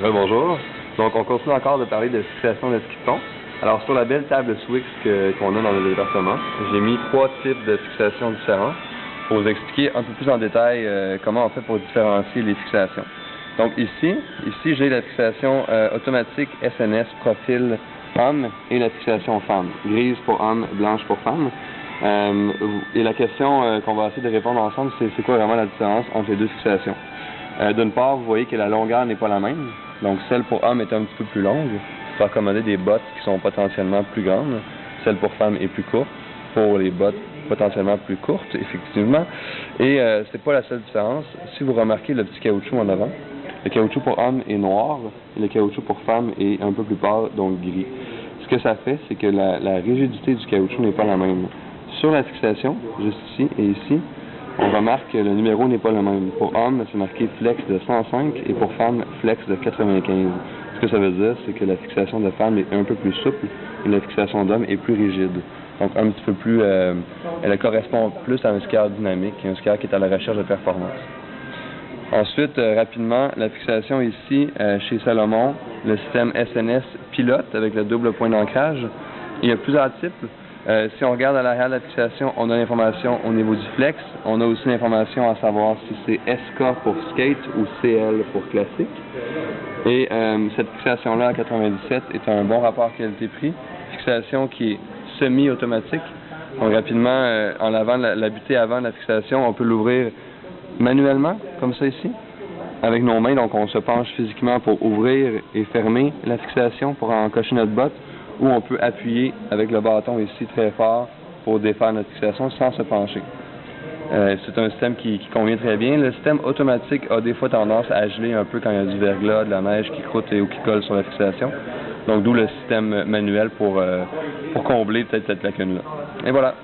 Bonjour. Donc, on continue encore de parler de fixation de ski de fond. Alors, sur la belle table Swix qu'on a dans le département, j'ai mis 3 types de fixations différents pour vous expliquer un peu plus en détail comment on fait pour différencier les fixations. Donc, ici j'ai la fixation automatique SNS profil homme et la fixation femme, grise pour homme, blanche pour femme. Et la question qu'on va essayer de répondre ensemble, c'est quoi vraiment la différence entre les deux fixations? D'une part, vous voyez que la longueur n'est pas la même. Donc, celle pour homme est un petit peu plus longue pour accommoder des bottes qui sont potentiellement plus grandes. Celle pour femme est plus courte pour les bottes potentiellement plus courtes, effectivement. Et c'est pas la seule différence. Si vous remarquez le petit caoutchouc en avant, le caoutchouc pour homme est noir et le caoutchouc pour femme est un peu plus pâle, donc gris. Ce que ça fait, c'est que la rigidité du caoutchouc n'est pas la même. Sur la fixation, juste ici et ici, on remarque que le numéro n'est pas le même. Pour homme, c'est marqué flex de 105 et pour femme, flex de 95. Ce que ça veut dire, c'est que la fixation de femme est un peu plus souple et la fixation d'homme est plus rigide. Donc un petit peu plus, elle correspond plus à un skieur dynamique, un skieur qui est à la recherche de performance. Ensuite, rapidement, la fixation ici, chez Salomon, le système SNS pilote avec le double point d'ancrage. Il y a plusieurs types. Si on regarde à l'arrière de la fixation, on a l'information au niveau du flex. On a aussi l'information à savoir si c'est SK pour skate ou CL pour classique. Et cette fixation-là à 97 est un bon rapport qualité-prix. Fixation qui est semi-automatique. Donc rapidement, en lavant la butée avant de la fixation, on peut l'ouvrir manuellement, comme ça ici, avec nos mains. Donc on se penche physiquement pour ouvrir et fermer la fixation pour encocher notre botte. Ou on peut appuyer avec le bâton ici très fort pour défaire notre fixation sans se pencher. C'est un système qui convient très bien. Le système automatique a des fois tendance à geler un peu quand il y a du verglas, de la neige qui croûte ou qui colle sur la fixation. Donc d'où le système manuel pour combler peut-être cette lacune-là. Et voilà.